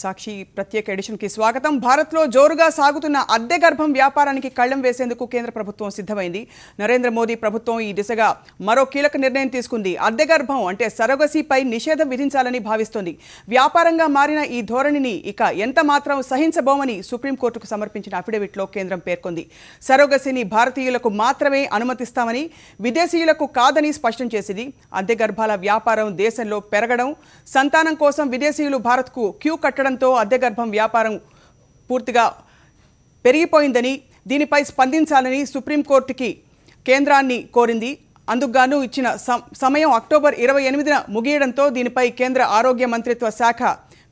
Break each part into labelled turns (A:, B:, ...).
A: సాక్షి ప్రత్యేక ఎడిషన్కి స్వాగతం. భారత్లో జోరుగా సాగుతున్న అద్దె గర్భం వ్యాపారానికి కళ్లెం వేసేందుకు కేంద్ర ప్రభుత్వం సిద్ధమైంది. నరేంద్ర మోదీ ప్రభుత్వం ఈ దిశగా మరో కీలక నిర్ణయం తీసుకుంది. అద్దె గర్భం అంటే సరోగసీపై నిషేధం విధించాలని భావిస్తోంది. వ్యాపారంగా మారిన ఈ ధోరణిని ఇక ఎంత మాత్రం సహించబోమని సుప్రీంకోర్టుకు సమర్పించిన అఫిడవిట్లో కేంద్రం పేర్కొంది. సరోగసీని భారతీయులకు మాత్రమే అనుమతిస్తామని, విదేశీయులకు కాదని స్పష్టం చేసింది. అద్దె గర్భాల వ్యాపారం దేశంలో పెరగడం, సంతానం కోసం విదేశీయులు భారత్కు క్యూ కట్టడంతో అద్దె గర్భం వ్యాపారం పూర్తిగా పెరిగిపోయిందని, దీనిపై స్పందించాలని సుప్రీంకోర్టుకి కేంద్రాన్ని కోరింది. అందుకుగాను ఇచ్చిన సమయం అక్టోబర్ 28న ముగియడంతో దీనిపై కేంద్ర ఆరోగ్య మంత్రిత్వ శాఖ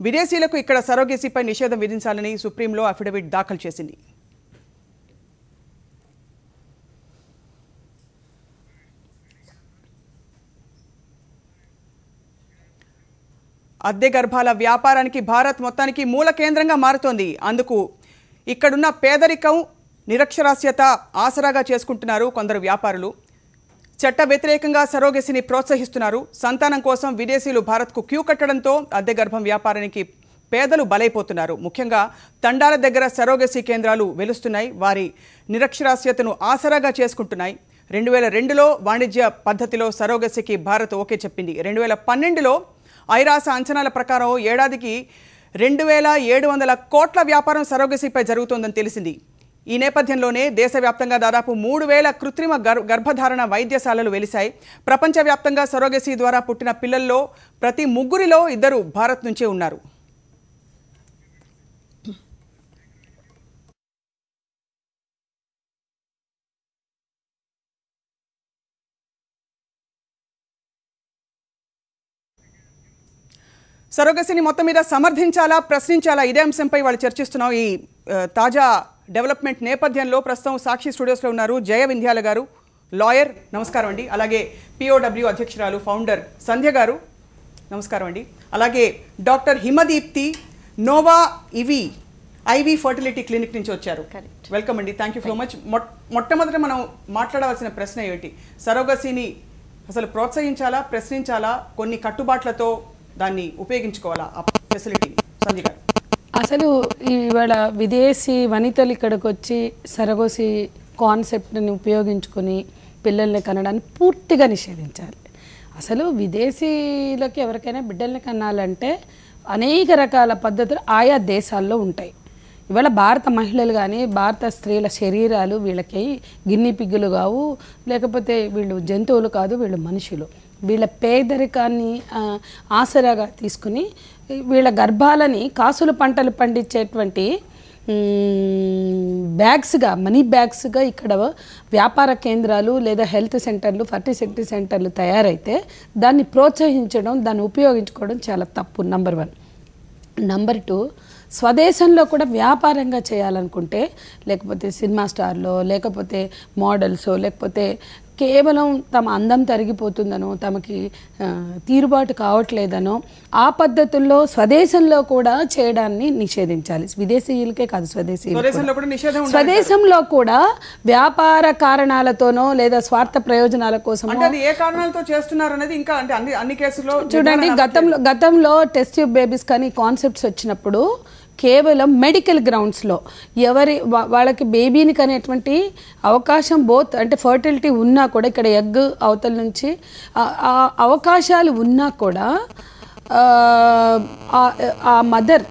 A: విదేశీయులకు ఇక్కడ సరోగసీపై నిషేధం విధించాలని సుప్రీంలో అఫిడవిట్ దాఖలు చేసింది. అద్దె గర్భాల వ్యాపారానికి భారత్ మొత్తానికి మూల కేంద్రంగా మారుతోంది. అందుకు ఇక్కడున్న పేదరికం, నిరక్షరాస్యత ఆసరాగా చేసుకుంటున్నారు కొందరు వ్యాపారులు. చట్ట వ్యతిరేకంగా సరోగసీని ప్రోత్సహిస్తున్నారు. సంతానం కోసం విదేశీయులు భారత్కు క్యూ కట్టడంతో అద్దె గర్భం వ్యాపారానికి పేదలు బలైపోతున్నారు. ముఖ్యంగా తండాల దగ్గర సరోగసీ కేంద్రాలు వెలుస్తున్నాయి. వారి నిరక్షరాస్యతను ఆసరాగా చేసుకుంటున్నాయి. 2002లో వాణిజ్య పద్ధతిలో సరోగసీకి భారత్ ఓకే చెప్పింది. 2012లో ఐరాస అంచనాల ప్రకారం ఏడాదికి 2700 కోట్ల వ్యాపారం సరోగసీపై జరుగుతోందని తెలిసింది. ఈ నేపథ్యంలోనే దేశవ్యాప్తంగా దాదాపు 3000 కృత్రిమ గర్భధారణ వైద్యశాలలు వెలిశాయి. ప్రపంచవ్యాప్తంగా సరోగసీ ద్వారా పుట్టిన పిల్లల్లో ప్రతి 3 2 భారత్ నుంచే ఉన్నారు. సరోగసీని మొత్తం మీద సమర్థించాలా, ప్రశ్నించాలా, ఇదే అంశంపై వాళ్ళు చర్చిస్తున్నాం. ఈ తాజా డెవలప్మెంట్ నేపథ్యంలో ప్రస్తుతం సాక్షి స్టూడియోస్లో ఉన్నారు జయ వింధ్యాల గారు, లాయర్. నమస్కారం అండి. అలాగే POW అధ్యక్షురాలు, ఫౌండర్ సంధ్య గారు. నమస్కారం అండి. అలాగే doctor Himadeepthi, Nova IVI fertility clinic నుంచి వచ్చారు. వెల్కమ్ అండి. Thank you so much. మొట్టమొదట మనం మాట్లాడవలసిన ప్రశ్న ఏమిటి? సరోగసీని అసలు ప్రోత్సహించాలా, ప్రశ్నించాలా, కొన్ని కట్టుబాట్లతో దాన్ని ఉపయోగించుకోవాలా ఆ ఫెసిలిటీని? సంధ్య గారు.
B: అసలు ఇవాళ విదేశీ వనితలు ఇక్కడికి వచ్చి సరోగసీ కాన్సెప్ట్ని ఉపయోగించుకొని పిల్లల్ని కనడాన్ని పూర్తిగా నిషేధించాలి. అసలు విదేశీయులకి ఎవరికైనా బిడ్డల్ని కనాలంటే అనేక రకాల పద్ధతులు ఆయా దేశాల్లో ఉంటాయి. ఇవాళ భారత మహిళలు కానీ భారత స్త్రీల శరీరాలు వీళ్ళకి గిన్ని పిగ్గులు కావు, లేకపోతే వీళ్ళు జంతువులు కాదు, వీళ్ళు మనుషులు. వీళ్ళ పేదరికాన్ని ఆసరాగా తీసుకుని వీళ్ళ గర్భాలని కాసుల పంటలు పండించేటువంటి బ్యాగ్స్గా, మనీ బ్యాగ్స్గా ఇక్కడ వ్యాపార కేంద్రాలు లేదా హెల్త్ సెంటర్లు, ఫర్టిలిటీ సెంటర్లు తయారైతే దాన్ని ప్రోత్సహించడం, దాన్ని ఉపయోగించుకోవడం చాలా తప్పు. నంబర్ 1. నంబర్ 2, స్వదేశంలో కూడా వ్యాపారంగా చేయాలనుకుంటే, లేకపోతే సినిమా స్టార్లో, లేకపోతే మోడల్సో, లేకపోతే కేవలం తమ అందం తరిగిపోతుందనో, తమకి తీరుబాటు కావట్లేదనో ఆ పద్ధతుల్లో స్వదేశంలో కూడా చేయడాన్ని నిషేధించాలి. విదేశీయులకే కాదు, స్వదేశంలో కూడా వ్యాపార కారణాలతోనో లేదా స్వార్థ ప్రయోజనాల కోసం
A: ఏ కారణాలతో చేస్తున్నారు అనేది ఇంకా అంటే అన్ని కేసుల్లో
B: చూడండి. గతంలో టెస్ట్ ట్యూబ్ బేబీస్ కానీ కాన్సెప్ట్స్ వచ్చినప్పుడు కేవలం మెడికల్ గ్రౌండ్స్లో వాళ్ళకి బేబీని కనేటువంటి అవకాశం అంటే ఫర్టిలిటీ ఉన్నా కూడా, ఇక్కడ ఎగ్ అవతల నుంచి అవకాశాలు ఉన్నా కూడా ఆ మదర్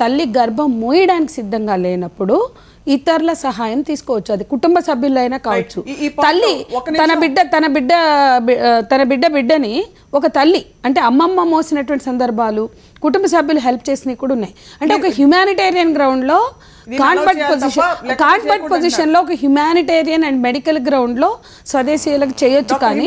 B: తల్లి గర్భం మోయడానికి సిద్ధంగా లేనప్పుడు ఇతరుల సహాయం తీసుకోవచ్చు. అది కుటుంబ సభ్యులైనా కావచ్చు. తల్లి తన బిడ్డని ఒక తల్లి అంటే అమ్మమ్మ మోసినటువంటి సందర్భాలు, కుటుంబ సభ్యులు హెల్ప్ చేసినవి కూడా ఉన్నాయి. అంటే ఒక హ్యుమానిటేరియన్ గ్రౌండ్లో, కాన్వర్ట్ పొజిషన్లో, ఒక హ్యుమానిటేరియన్ అండ్ మెడికల్ గ్రౌండ్లో స్వదేశీయులకు చేయొచ్చు. కానీ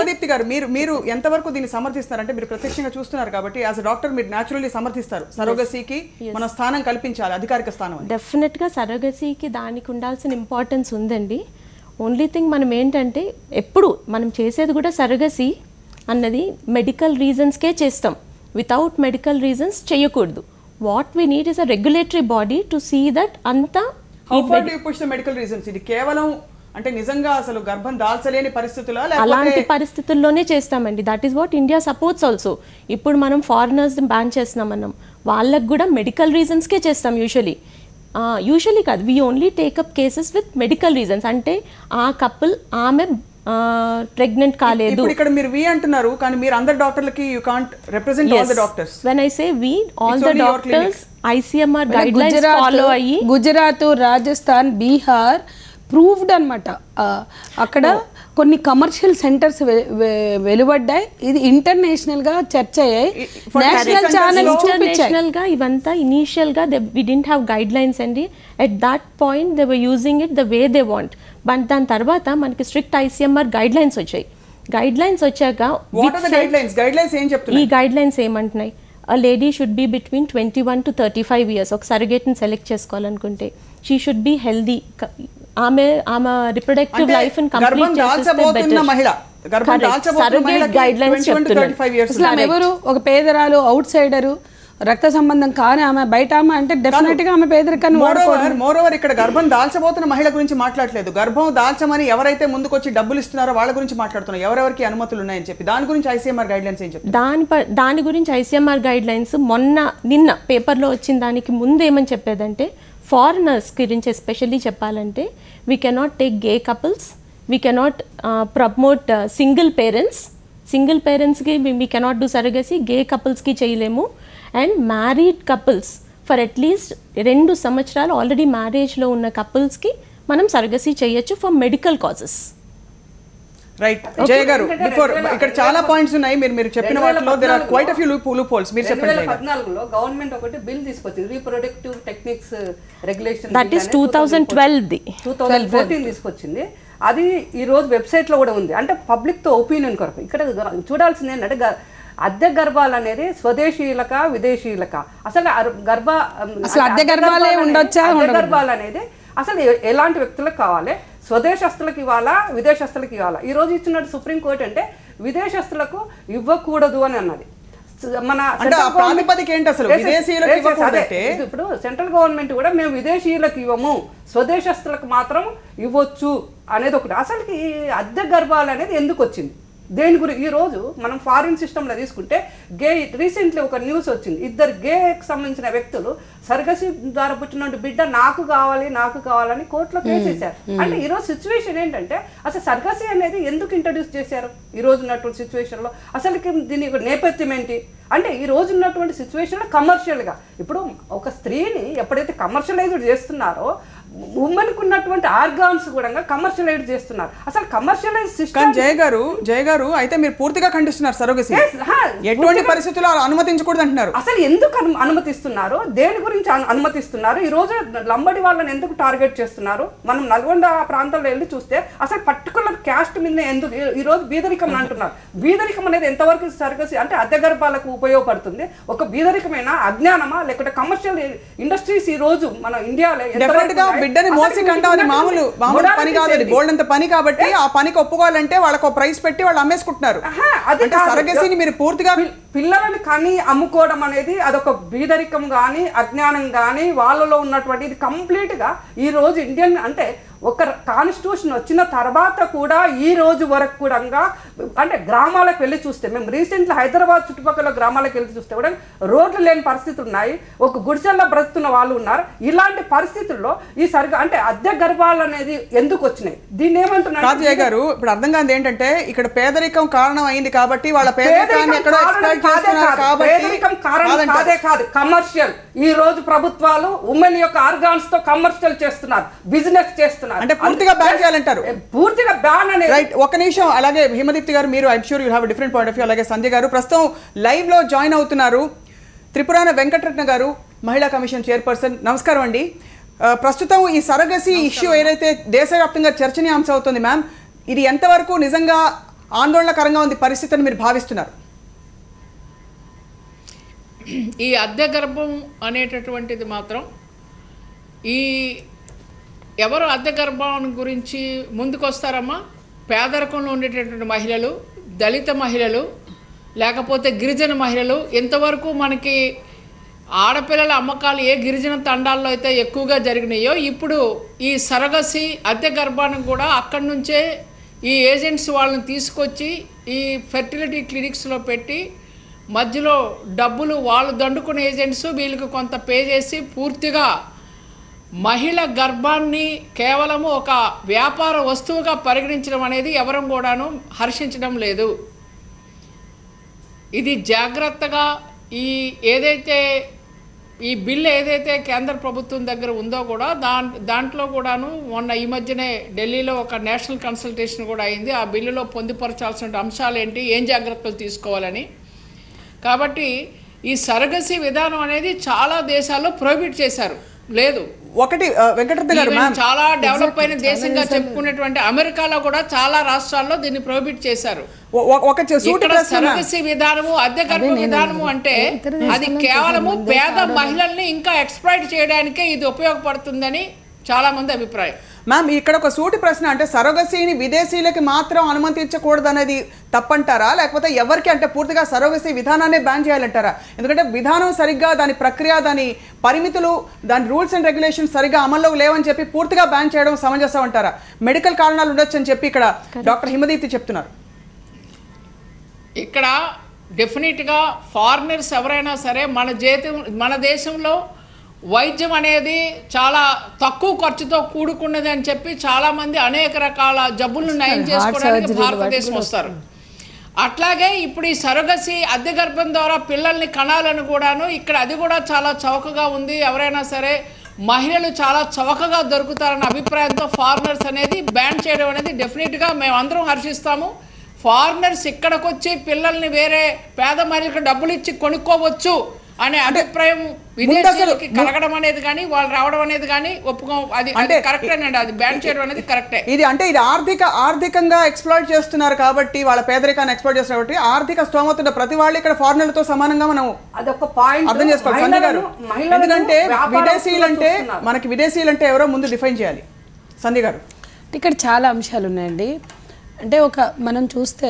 A: మీరు ఎంతవరకు దీన్ని సమర్థిస్తారంటే, మీరు ప్రత్యక్షంగా చూస్తున్నారు కాబట్టి యాజ్ అ డాక్టర్ మీరు న్యాచురల్లీ సమర్థిస్తారు సరోగసీకి మన స్థానం కల్పించాలి, అధికారిక స్థానం?
C: డెఫినెట్గా సరోగసీకి దానికి ఉండాల్సిన ఇంపార్టెన్స్ ఉందండి. ఓన్లీ థింగ్ మనం ఏంటంటే, ఎప్పుడు మనం చేసేది కూడా సరోగసీ అన్నది మెడికల్ రీజన్స్కే చేస్తాం. వితౌట్ మెడికల్ రీజన్స్ చేయకూడదు. What we need is a regulatory body to see that anta.
A: How far do you push the medical reasons? ఇది కేవలం అంటే నిజంగా అసలు గర్భం దాల్చలేని పరిస్థితుల్లో
C: అలాంటి పరిస్థితుల్లోనే చేస్తామండి. That is what India supports also. ఇప్పుడు మనం ఫారినర్స్ బ్యాన్ చేస్తున్నాం మనం, వాళ్ళకు కూడా మెడికల్ రీజన్స్కే చేస్తాం యూజువలీ కాదు. We only take up cases with medical reasons. అంటే ఆ కపుల్ ఆమె ప్రెగ్నెంట్ కాలేదు.
A: ఇప్పుడు ఇక్కడ మీరు వి అంటున్నారు, కానీ మీరు అందరు డాక్టర్లకి you can't represent all the doctors.
C: When I say we, all the doctors ICMR guidelines follow అయ్యి,
B: గుజరాత్, రాజస్థాన్, బీహార్ ప్రూవ్డ్ అనమాట. అక్కడ కొన్ని కమర్షియల్ సెంటర్స్ వెలువడ్డాయి. ఇది ఇంటర్నేషనల్ గా చర్చ అయ్యాయి. నేషనల్ ఛానల్
C: ఇంటర్నేషనల్ గా ఇవంతా ఇనీషియల్ గా we didn't have guidelines అండి. At that point they were using it the way they want. But దాని తర్వాత మనకి స్ట్రిక్ట్ ఐసీఎంఆర్ గైడ్ లైన్స్ వచ్చాయి. గైడ్ లైన్స్ వచ్చాక ఈ గైడ్ లైన్స్ ఏమంటున్నాయి, a lady should be between 21 to 35 years. ఒక సర్గేట్ని select చేసుకోవాలనుకుంటే షీ షుడ్ బి హెల్దీ. ఆమె రిప్రొడక్టివ్ లైఫ్ ని కంప్లీట్ చేస్తే
A: మహిళ
C: సర్గేట్ గైడ్ లైన్స్ చెప్తున్నారు.
B: ఎవరు ఒక పేదరాలు, అవుట్ సైడరు, రక్త సంబంధం కానీ ఆమె బయట ఆమె అంటే డెఫినెట్ గా ఆమె పేదరికాన్ని
A: మోరోవర్ ఇక్కడ గర్భం దాల్చబోతున్న మహిళ గురించి మాట్లాడలేదు. గర్భం దాల్చమని ఎవరైతే ముందుకొచ్చి డబ్బులు ఇస్తున్నారో వాళ్ళ గురించి మాట్లాడుతున్నారు. ఎవరెవరికి అనుమతులు ఉన్నాయని చెప్పి దాని గురించి ఐసీఎంఆర్ గైడ్ లైన్స్ ఏం చెప్తారు?
C: దాని గురించి ఐసీఎంఆర్ గైడ్ లైన్స్ నిన్న పేపర్లో వచ్చిన దానికి ముందు ఏమని చెప్పేదంటే, ఫారినర్స్ గురించి ఎస్పెషల్లీ చెప్పాలంటే, we cannot take gay couples, we cannot promote single పేరెంట్స్కి we cannot do surrogacy, gay కపుల్స్కి చేయలేము. And married couples for at least 2 సంవత్సరాలు ఆల్రెడీ మ్యారేజ్లో ఉన్న కపుల్స్కి మనం సరగసీ చేయొచ్చు for medical causes.
A: Right Jaya garu, before ఇక్కడ చాలా పాయింట్స్ ఉన్నాయి. మీరు చెప్పిన వాటిలో there are quite a few loopholes. మీరు చెప్పండి.
D: 2014లో గవర్నమెంట్ ఒకటి బిల్ తీసుకొచ్చింది, reproductive techniques regulation.
C: That is 2012
D: 2014 తీసుకొచ్చింది. అది ఈ రోజు వెబ్సైట్ లో కూడా ఉంది. అంటే పబ్లిక్ తో ఒపీనియన్ కొరకు ఇక్కడ చూడాల్సింది ఏంటంటే, అద్దె గర్భాలు అనేది స్వదేశీయులక విదేశీయులక, అసలు
B: అద్దె
D: గర్భాలు అనేది అసలు ఎలాంటి వ్యక్తులకు కావాలి, స్వదేశస్తులకు ఇవ్వాలా విదేశస్తులకు ఇవ్వాలా? ఈ రోజు ఇచ్చినట్టు సుప్రీంకోర్టు అంటే విదేశస్తులకు ఇవ్వకూడదు అని అన్నది. మన ఇప్పుడు సెంట్రల్ గవర్నమెంట్ కూడా మేము విదేశీయులకు ఇవ్వము, స్వదేశస్తులకు మాత్రం ఇవ్వచ్చు అనేది ఒకటి. అసలుకి అద్దె గర్భాలు అనేది ఎందుకు వచ్చింది, దేని గురించి? ఈ రోజు మనం ఫారిన్ సిస్టంలో తీసుకుంటే రీసెంట్లీ ఒక న్యూస్ వచ్చింది, 2 గేకి సంబంధించిన వ్యక్తులు సర్గసీ ద్వారా పుట్టిన బిడ్డ నాకు కావాలని కోర్టులో కేసేశారు. అంటే ఈ రోజు సిచ్యువేషన్ ఏంటంటే, అసలు సర్గసీ అనేది ఎందుకు ఇంట్రడ్యూస్ చేశారు ఈ రోజు ఉన్నటువంటి సిచ్యువేషన్ లో? అసలుకి దీని నేపథ్యం ఏంటి అంటే, ఈ రోజు ఉన్నటువంటి సిచ్యువేషన్ లో కమర్షియల్ గా ఇప్పుడు ఒక స్త్రీని ఎప్పుడైతే కమర్షియలైజ్డ్ చేస్తున్నారో, ఉమెన్కు ఉన్నటువంటి ఆర్గాన్స్ కూడా కమర్షియలైజ్ చేస్తున్నారు. అసలు కమర్షియలైజ్ సిస్టమ్.
A: జయ గారు అయితే మీరు పూర్తిగా ఖండిస్తున్నారు సరోగసీ. ఎటువంటి పరిస్థితుల్లో అనుమతించకూడదు అంటున్నారు.
D: అసలు ఎందుకు అనుమతిస్తున్నారు, దేని గురించి అనుమతిస్తున్నారు? ఈ రోజు లంబడి వాళ్ళని ఎందుకు టార్గెట్ చేస్తున్నారు? మనం నల్గొండ ప్రాంతంలో వెళ్ళి చూస్తే అసలు పర్టికులర్ క్యాస్ట్ మీద ఎందుకు ఈ రోజు బీదరికం అంటున్నారు. బీదరికం అనేది ఎంతవరకు సర్గసీ అంటే అద్దె గర్భాలకు ఉపయోగపడుతుంది? ఒక బీదరికమైన అజ్ఞానమా, లేకపోతే కమర్షియల్ ఇండస్ట్రీస్ ఈ రోజు మన ఇండియాలో
A: బిడ్డని మోసి కంటాం అది మామూలు పని కాదు, అది బోల్డ్ అంత పని. కాబట్టి ఆ పనికి ఒప్పుకోవాలంటే వాళ్ళకు ప్రైస్ పెట్టి వాళ్ళు అమ్మేసుకుంటున్నారు. అంటే సరగసీని మీరు పూర్తిగా
D: పిల్లలని కని అమ్ముకోవడం అనేది అదొక బీదరికం కానీ అజ్ఞానం కానీ వాళ్ళలో ఉన్నటువంటి ఇది కంప్లీట్ గా ఈ రోజు ఇండియన్ అంటే ఒక కాన్స్టిట్యూషన్ వచ్చిన తర్వాత కూడా ఈ రోజు వరకు కూడా అంటే గ్రామాలకు వెళ్ళి చూస్తే, మేము రీసెంట్లీ హైదరాబాద్ చుట్టుపక్కల గ్రామాలకు వెళ్ళి చూస్తే కూడా రోడ్లు లేని పరిస్థితులు ఉన్నాయి, ఒక గుడిసెల్లో బ్రతుకున్న వాళ్ళు ఉన్నారు. ఇలాంటి పరిస్థితుల్లో ఈ అంటే అద్దె గర్భాలు అనేది ఎందుకు వచ్చినాయి? దీన్ని ఏమంటున్నారు
A: కాజయ్య గారు? ఇప్పుడు అర్థం కాదు ఏంటంటే, ఇక్కడ పేదరికం కారణం అయింది కాబట్టి వాళ్ళ పేదరికాన్ని ఎక్కడో
D: పేదరికం కారణం కాదు, కమర్షియల్. ఈ రోజు ప్రభుత్వాలు ఉమెన్ యొక్క ఆర్గాన్స్ తో కమర్షియల్ చేస్తున్నారు, బిజినెస్ చేస్తున్నారు.
A: అంటే పూర్తిగా బ్యాన్ చేయాలంటారు?
D: పూర్తిగా బ్యాన్ అనేది
A: రైట్. ఒక నిమిషం. అలాగే హిమదీప్తి గారు, మీరు I'm sure you have different point of view. అలాగే సంజయ్ గారు ప్రస్తుతం లైవ్ లో జాయిన్ అవుతున్నారు. త్రిపురాన వెంకటరత్న గారు, మహిళా కమిషన్ చైర్పర్సన్. నమస్కారం అండి. ప్రస్తుతం ఈ సరగసీ ఇష్యూ ఏదైతే దేశవ్యాప్తంగా చర్చనీయాంశం అవుతుంది మ్యామ్, ఇది ఎంతవరకు నిజంగా ఆందోళనకరంగా ఉంది పరిస్థితి అని మీరు భావిస్తున్నారు?
E: ఈ అద్దె గర్భం అనేటటువంటిది మాత్రం ఈ ఎవరు అద్దె గర్భం గురించి ముందుకొస్తారమ్మా? పేదరికంలో ఉండేటటువంటి మహిళలు, దళిత మహిళలు, లేకపోతే గిరిజన మహిళలు. ఇంతవరకు మనకి ఆడపిల్లల అమ్మకాలు ఏ గిరిజన తండాల్లో అయితే ఎక్కువగా జరిగినాయో ఇప్పుడు ఈ సరగసి అద్దె గర్భానికి కూడా అక్కడి నుంచే ఈ ఏజెంట్స్ వాళ్ళని తీసుకొచ్చి ఈ ఫెర్టిలిటీ క్లినిక్స్లో పెట్టి మధ్యలో డబ్బులు వాళ్ళు దండుకునే ఏజెంట్స్ వీళ్ళకి కొంత పే చేసి పూర్తిగా మహిళ గర్భాన్ని కేవలము ఒక వ్యాపార వస్తువుగా పరిగణించడం అనేది ఎవరం కూడాను హర్షించడం లేదు. ఇది జాగ్రత్తగా ఏదైతే ఈ బిల్లు ఏదైతే కేంద్ర ప్రభుత్వం దగ్గర ఉందో కూడా దాంట్లో కూడాను మొన్న ఈ మధ్యనే ఢిల్లీలో ఒక నేషనల్ కన్సల్టేషన్ కూడా అయింది. ఆ బిల్లులో పొందుపరచాల్సిన అంశాలు ఏంటి, ఏం జాగ్రత్తలు తీసుకోవాలని. కాబట్టి ఈ సరగసి విధానం అనేది చాలా దేశాల్లో ప్రొహిబిట్ చేశారు. లేదు
A: ఒకటి వెంకటరత్న గారు,
E: చాలా డెవలప్ అయిన దేశంగా చెప్పుకునేటువంటి అమెరికాలో కూడా చాలా రాష్ట్రాల్లో దీన్ని ప్రొహిబిట్ చేశారు. సరగసి విధానము అద్దె గర్భ విధానము అంటే అది కేవలము పేద మహిళల్ని ఇంకా ఎక్స్‌ప్లాయిట్ చేయడానికే ఇది ఉపయోగపడుతుందని చాలా మంది అభిప్రాయం.
A: మ్యామ్, ఇక్కడ ఒక సూటి ప్రశ్న, అంటే సరోగసీని విదేశీయులకి మాత్రం అనుమతించకూడదు అనేది తప్పంటారా, లేకపోతే ఎవరికి అంటే పూర్తిగా సరోగసీ విధానాన్ని బ్యాన్ చేయాలంటారా? ఎందుకంటే విధానం సరిగ్గా, దాని ప్రక్రియ, దాని పరిమితులు, దాని రూల్స్ అండ్ రెగ్యులేషన్స్ సరిగ్గా అమల్లో లేవని చెప్పి పూర్తిగా బ్యాన్ చేయడం సమంజసం అంటారా? మెడికల్ కారణాలు ఉండొచ్చు అని చెప్పి ఇక్కడ డాక్టర్ హిమదీప్తి చెప్తున్నారు.
E: ఇక్కడ డెఫినెట్గా ఫారినర్స్ ఎవరైనా సరే మన దేశంలో వైద్యం అనేది చాలా తక్కువ ఖర్చుతో కూడుకున్నది అని చెప్పి చాలామంది అనేక రకాల జబ్బులను నయం చేసుకోవడానికి భారతదేశం వస్తారు. అట్లాగే ఇప్పుడు ఈ సరోగసి అద్దె గర్భం ద్వారా పిల్లల్ని కనాలని కూడాను ఇక్కడ అది కూడా చాలా చౌకగా ఉంది. ఎవరైనా సరే మహిళలు చాలా చౌకగా దొరుకుతారన్న అభిప్రాయంతో ఫారినర్స్ అనేది బ్యాన్ చేయడం అనేది డెఫినెట్గా మేమందరం హర్షిస్తాము. ఫారినర్స్ ఇక్కడికి వచ్చి పిల్లల్ని వేరే పేద మహిళలకు డబ్బులు ఇచ్చి కొనుక్కోవచ్చు అనే అభిప్రాయం విదేశీయులకి కలగడం అనేది కానీ వాళ్ళు రావడం అనేది కానీ అది కరెక్టేనండి. అది బ్యాన్ చేయడం అనేది కరెక్టే.
A: ఇది ఆర్థికంగా ఎక్స్‌ప్లాయిట్ చేస్తున్నారు కాబట్టి, వాళ్ళ పేదరికాన్ని ఎక్స్‌ప్లాయిట్ చేస్తున్నారు కాబట్టి ఆర్థిక స్తోమత ఉన్న ప్రతి వాళ్ళు ఇక్కడ ఫారినర్లతో సమానంగా మనం
D: అదొక పాయింట్
A: అర్థం చేసుకోవాలి. సంజయ్ గారు, ఎందుకంటే విదేశీయులంటే ఎవరో ముందు డిఫైన్ చేయాలి. సంజయ్ గారు,
B: ఇక్కడ చాలా అంశాలు ఉన్నాయండి. అంటే మనం చూస్తే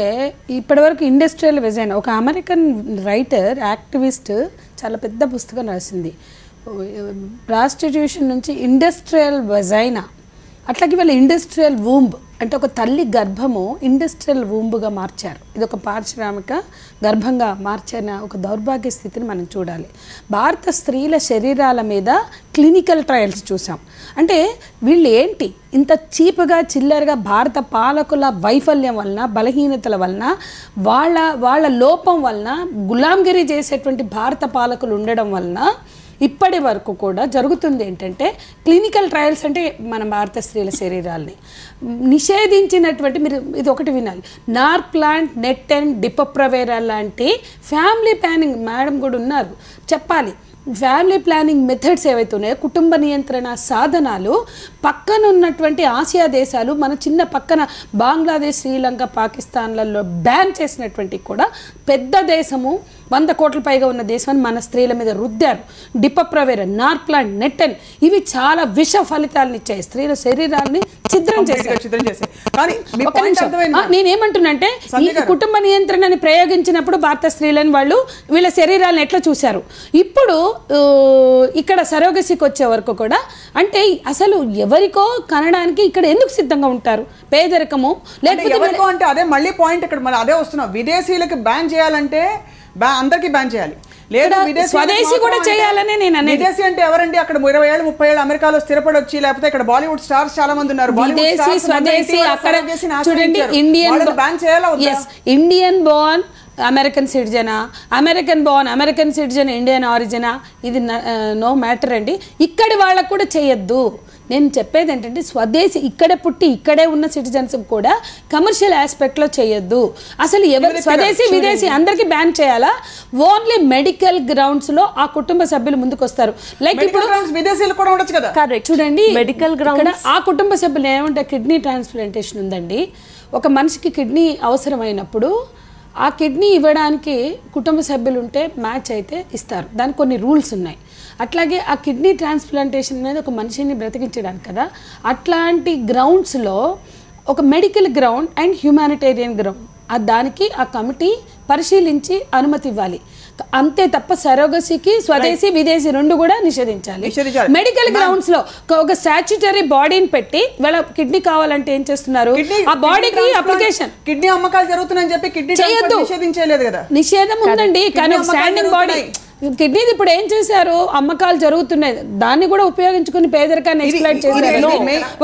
B: ఇప్పటివరకు ఇండస్ట్రియల్ వెజైనా, ఒక అమెరికన్ రైటర్ యాక్టివిస్ట్ చాలా పెద్ద పుస్తకం రాసింది, ప్రాస్టిట్యూషన్ నుంచి ఇండస్ట్రియల్ వెజైనా, అట్లాగే వీళ్ళ ఇండస్ట్రియల్ వూంబ్ అంటే ఒక తల్లి గర్భము ఇండస్ట్రియల్ వూంబ్గా మార్చారు. ఇది ఒక పారిశ్రామిక గర్భంగా మార్చిన ఒక దౌర్భాగ్య స్థితిని మనం చూడాలి. భారత స్త్రీల శరీరాల మీద క్లినికల్ ట్రయల్స్ చూసాం. అంటే వీళ్ళు ఏంటి ఇంత చీప్గా చిల్లరగా భారత పాలకుల వైఫల్యం వలన, బలహీనతల వలన, వాళ్ళ లోపం వలన, గులాంగిరి చేసేటువంటి భారత పాలకులు ఉండడం వలన ఇప్పటి వరకు కూడా జరుగుతుంది ఏంటంటే క్లినికల్ ట్రయల్స్ అంటే మన భారత స్త్రీల శరీరాల్ని నిషేధించినటువంటి, మీరు ఇది ఒకటి వినాలి, నార్ప్లాంట్, నెట్టెన్, డిపప్రవేరా లాంటి ఫ్యామిలీ ప్లానింగ్ మేడం కూడా ఉన్నారు చెప్పాలి. ఫ్యామిలీ ప్లానింగ్ మెథడ్స్ ఏవైతే ఉన్నాయో, కుటుంబ నియంత్రణ సాధనాలు పక్కన ఉన్నటువంటి ఆసియా దేశాలు, మన చిన్న పక్కన బంగ్లాదేశ్, శ్రీలంక, పాకిస్తాన్లలో బ్యాన్ చేసినటువంటి కూడా పెద్ద దేశము, 100 కోట్ల పైగా ఉన్న దేశాన్ని మన స్త్రీల మీద రుద్దారు. డిపప్రవేరా, నార్ప్లాంట్, నెట్టెన్ ఇవి చాలా విష ఫలితాలను ఇచ్చాయి, స్త్రీల శరీరాన్ని ఛిద్రం చేశారు. నేనేమంటున్నంటే ఈ కుటుంబ నియంత్రణని ప్రయోగించినప్పుడు భారత స్త్రీలను వీళ్ళ శరీరాలను ఎట్లా చూశారు. ఇప్పుడు ఇక్కడ సరోగసికి వచ్చే వరకు కూడా అంటే అసలు ఎవరికో కనడానికి ఇక్కడ ఎందుకు సిద్ధంగా ఉంటారు? పేదరికము
A: లేకపోతే అంటే అదే మళ్ళీ పాయింట్ ఇక్కడ మన అదే వస్తున్నాం. విదేశీయులకు బ్యాన్ చేయాలంటే అందరికీ బ్యాన్ చేయాలి, లేదా
B: స్వదేశీ కూడా చేయాలని నేను అనేది.
A: విదేశీ అంటే ఎవరండి? అక్కడ 20 ఏళ్ళు 30 ఏళ్ళు అమెరికాలో స్థిరపడి వచ్చి, లేకపోతే ఇక్కడ బాలీవుడ్ స్టార్స్ చాలా మంది ఉన్నారు.
B: విదేశీ, స్వదేశీ అక్కడ చూడండి. ఇండియన్ బోర్న్ అమెరికన్ సిటిజనా, American born American citizen Indian ఆరిజినా, ఇది నో మ్యాటర్ అండి. ఇక్కడి వాళ్ళకు కూడా చేయొద్దు. నేను చెప్పేది ఏంటంటే స్వదేశీ ఇక్కడే పుట్టి ఇక్కడే ఉన్న సిటిజన్స్ కూడా కమర్షియల్ ఆస్పెక్ట్లో చేయొద్దు. అసలు ఎవరు స్వదేశీ విదేశీ అందరికీ బ్యాన్ చేయాలా? ఓన్లీ మెడికల్ గ్రౌండ్స్లో ఆ కుటుంబ సభ్యులు ముందుకు వస్తారు. లైక్ ఇప్పుడు
A: విదేశీయులు కూడా ఉండొచ్చు కదా.
B: చూడండి, మెడికల్ గ్రౌండ్ ఆ కుటుంబ సభ్యులు ఏమంటే కిడ్నీ ట్రాన్స్ప్లాంటేషన్ ఉందండి. ఒక మనిషికి కిడ్నీ అవసరమైనప్పుడు ఆ కిడ్నీ ఇవ్వడానికి కుటుంబ సభ్యులు ఉంటే మ్యాచ్ అయితే ఇస్తారు. దానికి కొన్ని రూల్స్ ఉన్నాయి. అట్లాగే ఆ కిడ్నీ ట్రాన్స్ప్లాంటేషన్ అనేది ఒక మనిషిని బ్రతికించడానికి కదా. అట్లాంటి గ్రౌండ్స్లో ఒక medical ground and humanitarian ground దానికి ఆ కమిటీ పరిశీలించి అనుమతి ఇవ్వాలి. అంతే తప్ప సరోగసీకి స్వదేశీ విదేశీ రెండు కూడా నిషేధించాలి. మెడికల్ గ్రౌండ్స్ లో ఒక స్టాచ్యుటరీ బాడీని పెట్టి వాళ్ళ కిడ్నీ కావాలంటే ఏం చేస్తున్నారు, ఆ బాడీకి అప్లికేషన్
A: కిడ్నీ అమ్మకాలు జరుగుతున్నాయని చెప్పి కిడ్నీ నిషేధించలేదు కదా.
B: నిషేధం ఉందండి, కానీ స్టాండింగ్ బాడీ కిడ్నీది ఇప్పుడు ఏం చేశారు, అమ్మకాలు జరుగుతున్నాయి, దాన్ని కూడా ఉపయోగించుకుని పేదరికాన్ని ఎక్స్ప్లాయిట్ చేశారు.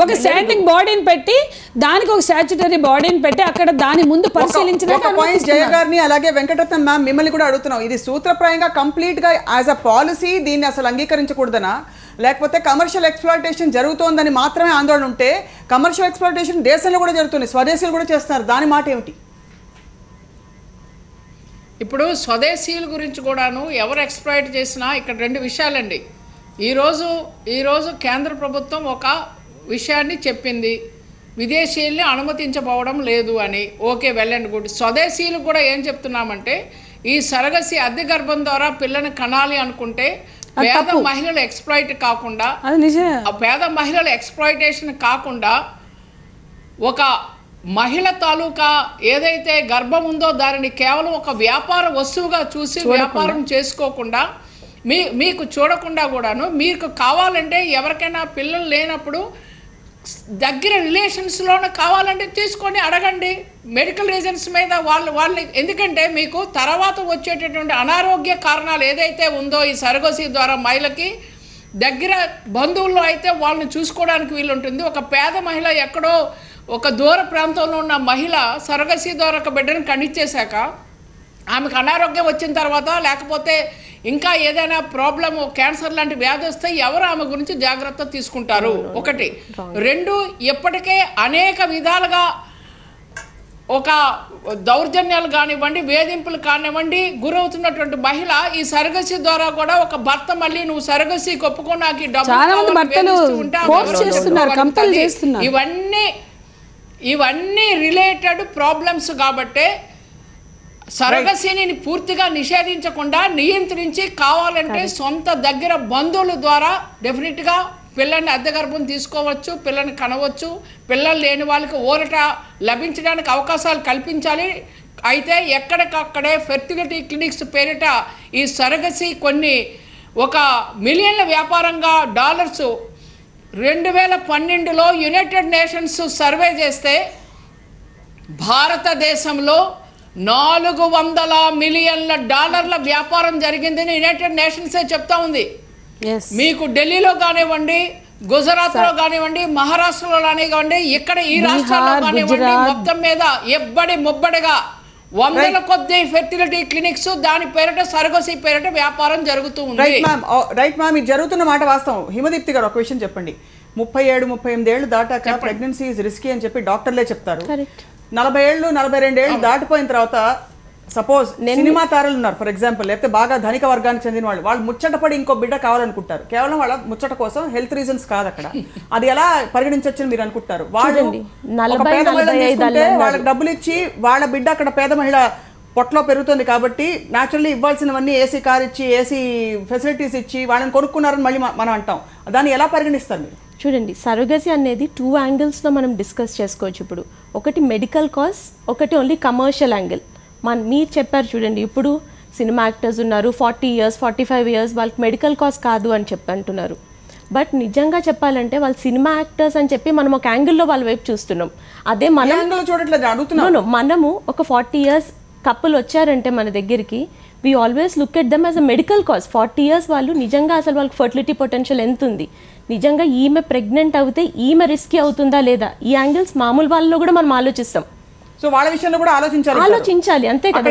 B: ఒక స్టాండింగ్ బాడీని పెట్టి దానికి ఒక స్టాచ్యుటరీ బాడీని పెట్టి అక్కడ దాని ముందు పరిశీలించిన
A: జయ గారిని అలాగే వెంకటరత్నం మ్యామ్ మిమ్మల్ని కూడా అడుగుతున్నాం, ఇది సూత్రప్రాయంగా కంప్లీట్ గా యాజ్ అ పాలసీ దీన్ని అసలు అంగీకరించకూడదనా, లేకపోతే కమర్షియల్ ఎక్స్ప్లాయిటేషన్ జరుగుతోందని మాత్రమే ఆందోళన ఉంటే కమర్షియల్ ఎక్స్ప్లాయిటేషన్ దేశంలో కూడా జరుగుతుంది, స్వదేశీయులు కూడా చేస్తున్నారు, దాని మాట ఏమిటి?
E: ఇప్పుడు స్వదేశీయుల గురించి కూడాను ఎవరు ఎక్స్ప్లాయిట్ చేసినా ఇక్కడ రెండు విషయాలండి. ఈరోజు కేంద్ర ప్రభుత్వం ఒక విషయాన్ని చెప్పింది, విదేశీయుల్ని అనుమతించబోవడం లేదు అని. Okay, well and good. స్వదేశీయులు కూడా ఏం చెప్తున్నామంటే ఈ సరగసి అద్దె గర్భం ద్వారా పిల్లని కనాలి అనుకుంటే పేద మహిళల ఎక్స్ప్లాయిట్ కాకుండా, పేద మహిళల ఎక్స్ప్లాయిటేషన్ కాకుండా ఒక మహిళ తాలూకా ఏదైతే గర్భం ఉందో దానిని కేవలం ఒక వ్యాపార వస్తువుగా చూసి వ్యాపారం చేసుకోకుండా మీకు చూడకుండా కూడాను మీకు కావాలంటే ఎవరికైనా పిల్లలు లేనప్పుడు దగ్గర రిలేషన్స్లోనే కావాలంటే తీసుకొని అడగండి. మెడికల్ రీజన్స్ మీద వాళ్ళని, ఎందుకంటే మీకు తర్వాత వచ్చేటటువంటి అనారోగ్య కారణాలు ఏదైతే ఉందో ఈ సరగసి ద్వారా మహిళకి దగ్గర బంధువుల్లో అయితే వాళ్ళని చూసుకోవడానికి వీలుంటుంది. ఒక పేద మహిళ ఎక్కడో ఒక దూర ప్రాంతంలో ఉన్న మహిళ సరగసి ద్వారా ఒక బిడ్డను కనిచ్చేశాక ఆమెకు అనారోగ్యం వచ్చిన తర్వాత లేకపోతే ఇంకా ఏదైనా ప్రాబ్లము క్యాన్సర్ లాంటి వ్యాధి వస్తే ఎవరు ఆమె గురించి జాగ్రత్త తీసుకుంటారు? ఒకటి. రెండు, ఇప్పటికే అనేక విధాలుగా ఒక దౌర్జన్యాలు కానివ్వండి, వేధింపులు కానివ్వండి గురవుతున్నటువంటి మహిళ ఈ సరగసి ద్వారా కూడా ఒక భర్త మళ్ళీ నువ్వు సరగసి ఒప్పుకో నాకు ఇవన్నీ రిలేటెడ్ ప్రాబ్లమ్స్. కాబట్టే సరగసిని పూర్తిగా నిషేధించకుండా నియంత్రించి కావాలంటే సొంత దగ్గర బంధువుల ద్వారా డెఫినెట్గా పిల్లల్ని అద్దె గర్భం తీసుకోవచ్చు, పిల్లని కనవచ్చు. పిల్లలు లేని వాళ్ళకి ఊరట లభించడానికి అవకాశాలు కల్పించాలి. అయితే ఎక్కడికక్కడే ఫెర్టిలిటీ క్లినిక్స్ పేరిట ఈ సరగసి కొన్ని ఒక మిలియన్ల వ్యాపారంగా డాలర్స్ 2012లో యునైటెడ్ నేషన్స్ సర్వే చేస్తే భారతదేశంలో $400 మిలియన్ల వ్యాపారం జరిగిందని యునైటెడ్ నేషన్సే చెప్తా ఉంది. మీకు ఢిల్లీలో కానివ్వండి, గుజరాత్లో కానివ్వండి, మహారాష్ట్రలో కానివ్వండి, ఇక్కడ ఈ రాష్ట్రాల్లో కానివ్వండి, మొత్తం మీద ముబ్బడిగా వందల కొద్ది ఫెర్టిలిటీ క్లినిక్స్ దాని పేరిట సరగసి పేరిట వ్యాపారం జరుగుతూ ఉంది.
A: రైట్ మ్యామ్, ఇది జరుగుతున్న మాట వాస్తవం. హిమదీప్తి గారు ఒక విషయం చెప్పండి. 37-38 ఏళ్ళు దాటాక ప్రెగ్నెన్సీ ఇస్ రిస్కీ అని చెప్పి డాక్టర్లే చెప్తారు. 40 ఏళ్ళు 42 ఏళ్ళు దాటిపోయిన తర్వాత సపోజ్ సినిమా తారలు ఉన్నారు ఫర్ ఎగ్జాంపుల్, లేకపోతే బాగా ధనిక వర్గానికి చెందిన వాళ్ళు ముచ్చటపడి ఇంకో బిడ్డ కావాలనుకుంటారు. కేవలం వాళ్ళ ముచ్చట కోసం, హెల్త్ రీజన్స్ కాదు అక్కడ. అది ఎలా పరిగణించవచ్చని మీరు అనుకుంటారు? వాళ్ళు పేద మహిళ తీసుకుంటే వాళ్ళకి డబ్బులు ఇచ్చి వాళ్ళ బిడ్డ అక్కడ పేద మహిళ పొట్టలో పెరుగుతుంది కాబట్టి న్యాచురల్లీ ఇవ్వాల్సినవన్నీ ఏసీ కార్ ఇచ్చి, ఏసీ ఫెసిలిటీస్ ఇచ్చి వాళ్ళని కొనుక్కున్నారని మళ్ళీ మనం అంటాం. దాన్ని ఎలా పరిగణిస్తారు మీరు?
C: చూడండి, సరోగసీ అనేది 2 యాంగిల్స్లో మనం డిస్కస్ చేసుకోవచ్చు. ఇప్పుడు ఒకటి మెడికల్ కాజ్, ఒకటి ఓన్లీ కమర్షియల్ యాంగిల్. మీరు చెప్పారు చూడండి, ఇప్పుడు సినిమా యాక్టర్స్ ఉన్నారు 40 ఇయర్స్ 45 ఇయర్స్, వాళ్ళకి మెడికల్ కాజ్ కాదు అని అంటున్నారు. బట్ నిజంగా చెప్పాలంటే వాళ్ళు సినిమా యాక్టర్స్ అని చెప్పి మనం ఒక యాంగిల్లో వాళ్ళ వైపు చూస్తున్నాం. అదే మనము ఒక 40 ఇయర్స్ కపుల్ వచ్చారంటే మన దగ్గరికి, we always look at them as a medical cause. 40 years వాళ్ళు నిజంగా అసలు వాళ్ళకి ఫర్టిలిటీ పొటెన్షియల్ ఎంత ఉంది, నిజంగా ఈమె ప్రెగ్నెంట్ అవుతే ఈమె రిస్కీ అవుతుందా లేదా, ఈ యాంగిల్స్ మామూలు వాళ్ళలో కూడా మనం ఆలోచిస్తాం.
A: సో వాళ్ళ విషయంలో కూడా
C: ఆలోచించాలి అంతే కదా.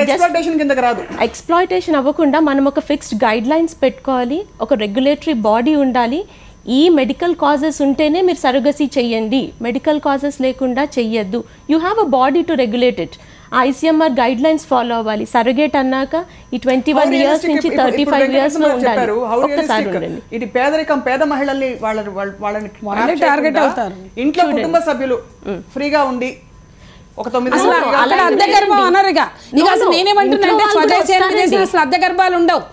C: ఎక్స్ప్లాయిటేషన్ అవ్వకుండా మనం ఒక ఫిక్స్డ్ గైడ్ లైన్స్ పెట్టుకోవాలి, ఒక రెగ్యులేటరీ బాడీ ఉండాలి. ఈ మెడికల్ కాజెస్ ఉంటేనే మీరు సరోగసీ చెయ్యండి, మెడికల్ కాజెస్ లేకుండా చెయ్యొద్దు. You have a body to regulate it. ICMR guidelines follow అవ్వాలి. సర్రగేట్ అన్నాక ఈ 21 ఇయర్స్ నుంచి 35 ఇయర్స్ లో ఉండాలి. ఒక్కసారి ఉండండి.
A: ఇది పేదరికం, పేద మహిళల్ని వాళ్ళని టార్గెట్ అవుతారు. ఇంట్లో కుటుంబ సభ్యులు ఫ్రీగా ఉండి ఒక 9
B: అద్దె గర్భం అనరుగా. ఇక అసలు నేనేమంటున్నా అంటే స్వదేశీ అసలు అద్దె గర్భాలు ఉండవు.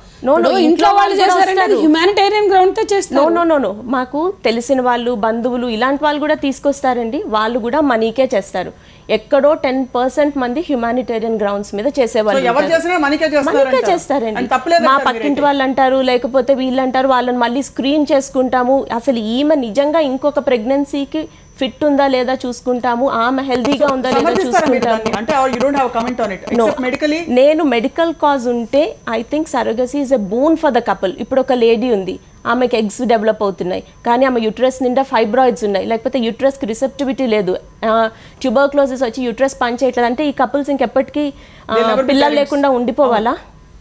B: ఇంట్లో వాళ్ళు చేశారంటే హ్యుమానిటేరియన్ గ్రౌండ్ తో చేస్తారు.
C: నో మాకు తెలిసిన వాళ్ళు, బంధువులు ఇలాంటి వాళ్ళు కూడా తీసుకొస్తారండి. వాళ్ళు కూడా మనీకే చేస్తారు. ఎక్కడో 10% మంది హ్యుమానిటేరియన్ గ్రౌండ్స్ మీద చేసేవాళ్ళు చేస్తారండి. మా పక్కింటి వాళ్ళు అంటారు, లేకపోతే వీళ్ళు అంటారు, వాళ్ళని మళ్ళీ స్క్రీన్ చేసుకుంటాము, అసలు ఈమె నిజంగా ఇంకొక ప్రెగ్నెన్సీకి ఫిట్ ఉందా లేదా చూసుకుంటాము, ఆమె హెల్దీగా ఉందా లేదా చూసుకుంటాము. నేను మెడికల్ కాజ్ ఉంటే I think surrogacy is a boon for the couple. ఇప్పుడు ఒక లేడీ ఉంది, ఆమెకి ఎగ్స్ డెవలప్ అవుతున్నాయి, కానీ ఆమె యూట్రస్ నిండా ఫైబ్రాయిడ్స్ ఉన్నాయి, లేకపోతే యూట్రస్కి రిసెప్టివిటీ లేదు, ట్యూబర్క్లోసిస్ వచ్చి యూట్రస్ పనిచేయట్లేదు అంటే ఈ కపుల్స్ ఇంకెప్పటికీ పిల్లలు లేకుండా ఉండిపోవాలా?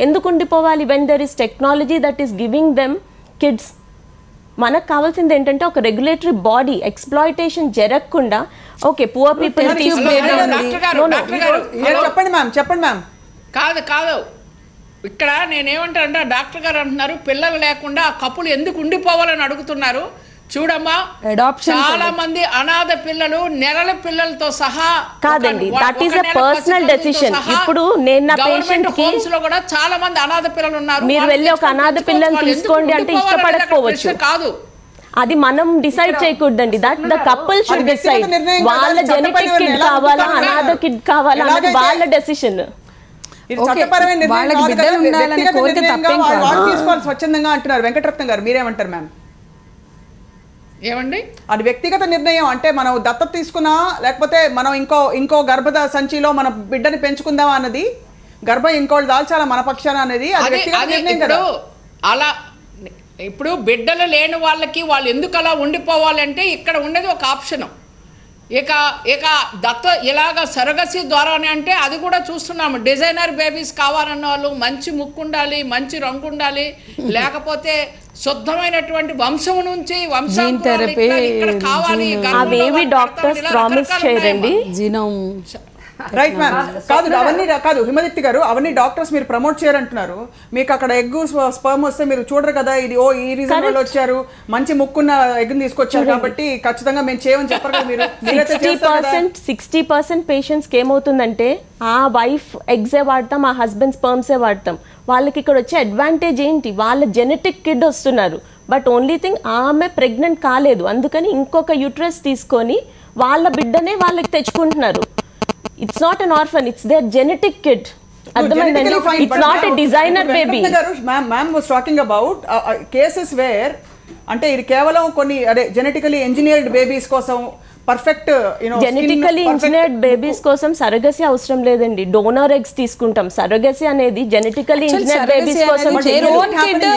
C: ఎందుకు ఉండిపోవాలి? When there is technology that is giving them kids. మనకు కావాల్సింది ఏంటంటే ఒక రెగ్యులేటరీ బాడీ, ఎక్స్ప్లాయిటేషన్ జరగకుండా. ఓకే, పువర్ పీపుల్
A: చెప్పండి మ్యామ్.
E: కాదు ఇక్కడ నేనేమంటానంటే డాక్టర్ గారు అంటున్నారు పిల్లలు లేకుండా ఆ కపుల్ ఎందుకు ఉండిపోవాలని అడుగుతున్నారు. చూడమ్మా, చాలా మంది అనాథ పిల్లలు నెలల పిల్లలతో సహా.
C: కాదండి, that is a personal decision. ఇప్పుడు నేను నా పేషెంట్ కి
E: లో కూడా చాలా మంది అనాథ పిల్లలు ఉన్నారు.
C: మీరు వెళ్ళి ఒక అనాథ పిల్లని తీసుకోండి అంటే ఇష్టపడకపోవచ్చు, కాదు, అది మనం డిసైడ్ చేయకూడదండి. That the couple should decide. వాళ్ళ జెనెటిక్ కిడ్ కావాలా, అనాథ కిడ్ కావాలా అన్నది వాళ్ళ డెసిషన్.
A: స్వచ్ఛందంగా అంటున్నారు వెంకటరత్నం గారు, మీరేమంటారు మ్యామ్?
E: ఏమండి,
A: అది వ్యక్తిగత నిర్ణయం. అంటే మనం దత్తత తీసుకున్నా, లేకపోతే మనం ఇంకో గర్భ సంచిలో మన బిడ్డని పెంచుకుందామా అన్నది, గర్భం ఇంకోళ్ళు దాల్చాలా మన పక్షాన అనేది అది వ్యక్తిగత నిర్ణయం కదా.
E: అలా ఇప్పుడు బిడ్డలు లేని వాళ్ళకి వాళ్ళు ఎందుకు అలా ఉండిపోవాలంటే ఇక్కడ ఉండేది ఒక ఆప్షన్. ఇక దత్త ఇలాగ సరగసి ద్వారానే అంటే అది కూడా చూస్తున్నాము. డిజైనర్ బేబీస్ కావాలన్న వాళ్ళు మంచి ముక్కు ఉండాలి, మంచి రంగు ఉండాలి, లేకపోతే శుద్ధమైనటువంటి వంశం నుంచి కావాలి.
C: అవేవి డాక్టర్స్ ప్రామిస్ చేయరండి.
A: Right ma'am. అవన్నీ కాదు హిమదీప్తి గారు, అవన్నీ డాక్టర్స్ మీరు ప్రమోట్ చేయాలంటున్నారు. మీకు అక్కడ ఎగ్ స్పర్మ్ వస్తే మీరు చూడరు కదా, ఇది ఈ రీజన్ వాళ్ళు వచ్చారు, మంచి ముక్కున్న ఎగ్ తీసుకొచ్చారు కాబట్టి ఖచ్చితంగా మేము చేయమని చెప్పరు కదా మీరు.
C: 60% పేషెంట్స్కి ఏమవుతుందంటే ఆ వైఫ్ ఎగ్సే వాడతాం, ఆ హస్బెండ్ స్పర్మ్సే వాడతాం. వాళ్ళకి ఇక్కడ వచ్చే అడ్వాంటేజ్ ఏంటి? వాళ్ళ జెనెటిక్ కిడ్ వస్తున్నారు, బట్ ఓన్లీ థింగ్ ఆమె ప్రెగ్నెంట్ కాలేదు, అందుకని ఇంకొక యూట్రస్ తీసుకొని వాళ్ళ బిడ్డనే వాళ్ళకి తెచ్చుకుంటున్నారు. It's not an orphan, it's their genetic kid. It's not a designer baby.
A: Ma'am was talking about cases where అంటే ఇది కేవలం కొన్ని జెనెటికలీ ఇంజనీర్డ్ బేబీస్ కోసం పర్ఫెక్ట్
C: జెనెటికలీ ఇంజనీర్డ్ బేబీస్ కోసం సరగసి అవసరం లేదండి. డోనర్ ఎగ్స్ తీసుకుంటాం. సరగసి అనేది జెనెటికలీ ఇంజనీర్డ్ బేబీస్ కోసం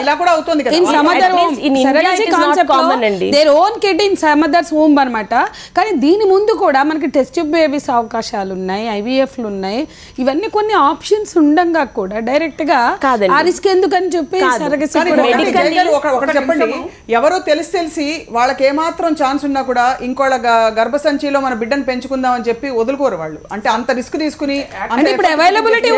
A: ఇలా కూడా అవుతుంది కదా.
B: Their own kid in some others home అన్నమాట. కానీ దీని ముందు కూడా మనకి టెస్ట్ ట్యూబ్ బేబీస్ అవకాశాలు ఉన్నాయి, ఐవీఎఫ్లు ఉన్నాయి. ఇవన్నీ కొన్ని ఆప్షన్స్ ఉండగా కూడా డైరెక్ట్ గా ఆ రిస్క్ ఎందుకని చెప్పి సరగసి
A: ఒకటి చెప్పండి. ఎవరో తెలిసి వాళ్ళకి ఏమాత్రం ఛాన్స్ ఉన్నా కూడా ఇంకోళ్ళ గర్భసంచిలో మన బిడ్డను పెంచుకుందాం అని చెప్పి వదులుకోరు వాళ్ళు. అంటే అంత రిస్క్ తీసుకుని
B: అవైలబిలిటీ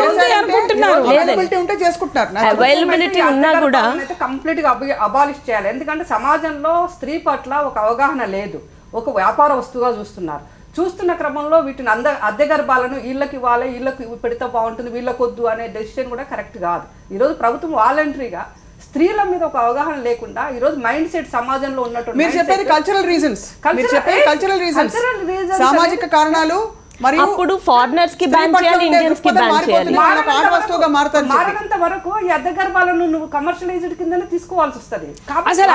A: ఉంటే చేసుకుంటున్నారు.
C: అవైలబిలిటీ ఉన్నా కూడా
D: కంప్లీట్ గా అబాలిష్ చేయాలి. ఎందుకంటే సమాజంలో స్త్రీ పట్ల ఒక అవగాహన లేదు, ఒక వ్యాపార వస్తువుగా చూస్తున్న క్రమంలో వీటిని అద్దె గర్భాలను వీళ్ళకి పెడితే బాగుంటుంది, వీళ్ళకొద్దు అనే డెసిషన్ కూడా కరెక్ట్ కాదు. ఈరోజు ప్రభుత్వం వాలంటరీగా స్త్రీల మీద ఒక అవగాహన లేకుండా ఈ రోజు మైండ్ సెట్ సమాజంలో ఉన్నట్టు
A: మీరు చెప్పేది కల్చరల్ రీజన్స్, సామాజిక కారణాలు.
C: అప్పుడు ఫారినర్స్ కి బ్యాన్ చేయాలి, ఇండియన్స్ కి బ్యాన్ చేయాలి.
D: మారినంత వరకు ఈ అద్దె గర్భాలను నువ్వు కమర్షియలైజ్డ్ కిందనే తీసుకోవాల్సి వస్తుంది.
B: అసలు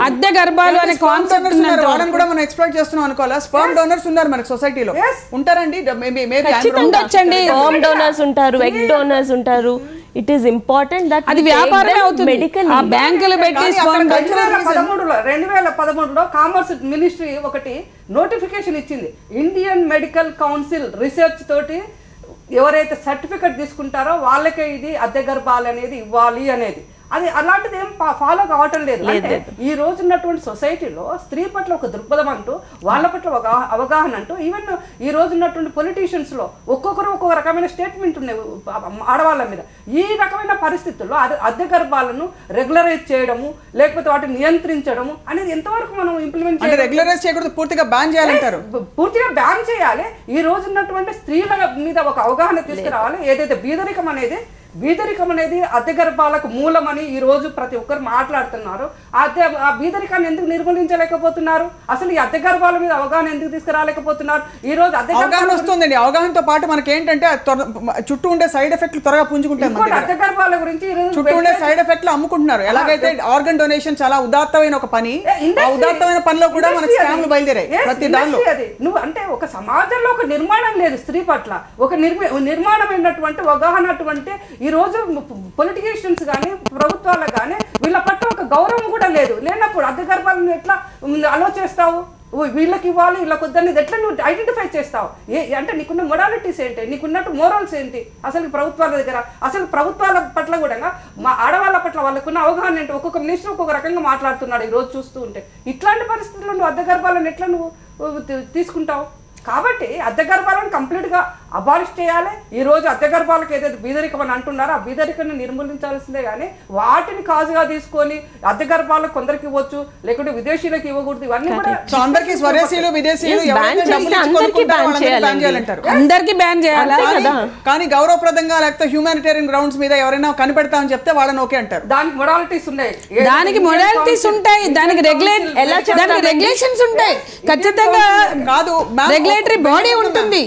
B: అద్దె గర్భాలు అనే కాన్సెప్ట్
A: వాళ్ళని కూడా మనం ఎక్స్ప్లోర్ చేస్తున్నాం అనుకోవాలా. స్పర్మ్ డోనర్స్ ఉన్నారు మనకి సొసైటీలో, ఉంటారండి.
C: ఉండొచ్చండి, స్పర్మ్ డోనర్స్ ఉంటారు, ఎగ్ డోనర్స్ ఉంటారు. It is important that
B: అది వ్యాపారమే అవుతుంది. మెడికల్ ఆ బ్యాంకులు పెట్టి
D: 2013లో కామర్స్ మినిస్ట్రీ ఒకటి నోటిఫికేషన్ ఇచ్చింది. ఇండియన్ మెడికల్ కౌన్సిల్ రీసెర్చ్ తోటి ఎవరైతే సర్టిఫికెట్ తీసుకుంటారో వాళ్ళకే ఇది అద్దె గర్భాలు అనేది ఇవ్వాలి అనేది. అది అలాంటిది ఏం ఫాలో కావటం లేదు. అంటే ఈ రోజు ఉన్నటువంటి సొసైటీలో స్త్రీ పట్ల ఒక దృక్పథం అంటూ, వాళ్ళ పట్ల ఒక అవగాహన అంటూ, ఈవెన్ ఈ రోజు ఉన్నటువంటి పొలిటీషియన్స్ లో ఒక్కొక్కరు ఒక్కొక్క రకమైన స్టేట్మెంట్ ఉన్నాయి ఆడవాళ్ళ మీద. ఈ రకమైన పరిస్థితుల్లో అద్దె గర్భాలను రెగ్యులరైజ్ చేయడము, లేకపోతే వాటిని నియంత్రించడము అనేది ఎంతవరకు మనం ఇంప్లిమెంట్ చేయాలి?
A: రెగ్యులరైజ్ చేయకూడదు, పూర్తిగా బ్యాన్ చేయాలంటారు.
D: పూర్తిగా బ్యాన్ చేయాలి. ఈ రోజు ఉన్నటువంటి స్త్రీల మీద ఒక అవగాహన తీసుకురావాలి. ఏదైతే బీదరికం అనేది బీదరికం అనేది అద్దె గర్భాలకు మూలమని ఈ రోజు ప్రతి ఒక్కరు మాట్లాడుతున్నారు. ఆ బీదరికాన్ని ఎందుకు నిర్మూలించలేకపోతున్నారు? అసలు ఈ అద్దె గర్భాల మీద అవగాహన ఎందుకు తీసుకురాలేకపోతున్నారు? ఈ రోజు
A: అవగాహన వస్తుందండి. అవగాహనతో పాటు మనకి ఏంటంటే చుట్టూ ఉండే సైడ్ ఎఫెక్ట్లు త్వరగా పుంజుకుంటాయి.
D: అద్దె గర్భాల గురించి
A: చుట్టూ ఉండే సైడ్ ఎఫెక్ట్లు అమ్ముకుంటున్నారు. ఎలాగైతే ఆర్గన్ డొనేషన్ చాలా ఉదాత్తమైన ఒక పని, ఆ ఉదాత్తమైన పనిలో కూడా మనకి స్కామ్లు బయలుదేరాయి ప్రతి దానిలో.
D: నువ్వు అంటే ఒక సమాజంలో ఒక నిర్మాణం లేదు స్త్రీ పట్ల, ఒక నిర్మాణమైనటువంటి అవగాహన అటువంటి ఈ రోజు పొలిటిషియన్స్ కానీ ప్రభుత్వాలకు కానీ వీళ్ళ పట్ల ఒక గౌరవం కూడా లేదు. లేనప్పుడు అద్దె గర్భాలను ఎట్లా అలో చేస్తావు? వీళ్ళకి ఇవ్వాలి వీళ్ళకి వద్దనేది ఎట్లా నువ్వు ఐడెంటిఫై చేస్తావు? అంటే నీకున్న మొరాలిటీస్ ఏంటి, నీకున్నట్టు మోరల్స్ ఏంటి అసలు ప్రభుత్వాల దగ్గర? అసలు ప్రభుత్వాల పట్ల కూడా మా ఆడవాళ్ళ పట్ల వాళ్ళకున్న అవగాహన ఏంటి? ఒక్కొక్క మినిస్టర్ ఒక్కొక్క రకంగా మాట్లాడుతున్నాడు ఈ రోజు చూస్తూ ఉంటే. ఇట్లాంటి పరిస్థితుల్లో నువ్వు అద్దె గర్భాలను ఎట్లా నువ్వు తీసుకుంటావు? కాబట్టి అద్దె గర్భాలను కంప్లీట్గా అబాలిష్ చేయాలి. ఈ రోజు అద్దె గర్భాలకు ఏదైతే బీదరికం అని అంటున్నారో ఆ బీదరికాన్ని నిర్మూలించాల్సిందే. కానీ వాటిని కాజుగా తీసుకొని అద్దె గర్భాలకు కొందరికి ఇవ్వచ్చు, లేకుంటే విదేశీయులకు ఇవ్వకూడదు, ఇవన్నీ కూడా
A: అందరికీ స్వదేశీయులు విదేశీయులు
B: అందరికీ బ్యాన్ చేయాలి.
A: కానీ గౌరవప్రదంగా లేకపోతే హ్యూమానిటేరియన్ గ్రౌండ్స్ మీద ఎవరైనా కనిపెడతామని చెప్తే వాళ్ళని ఓకే అంటారు.
D: దానికి మొరాలిటీస్ ఉన్నాయి,
B: దానికి దానికి రెగ్యులేషన్స్ ఉంటాయి. ఖచ్చితంగా
A: కాదు,
B: రెగ్యులేటరీ బాడీ ఉంటుంది.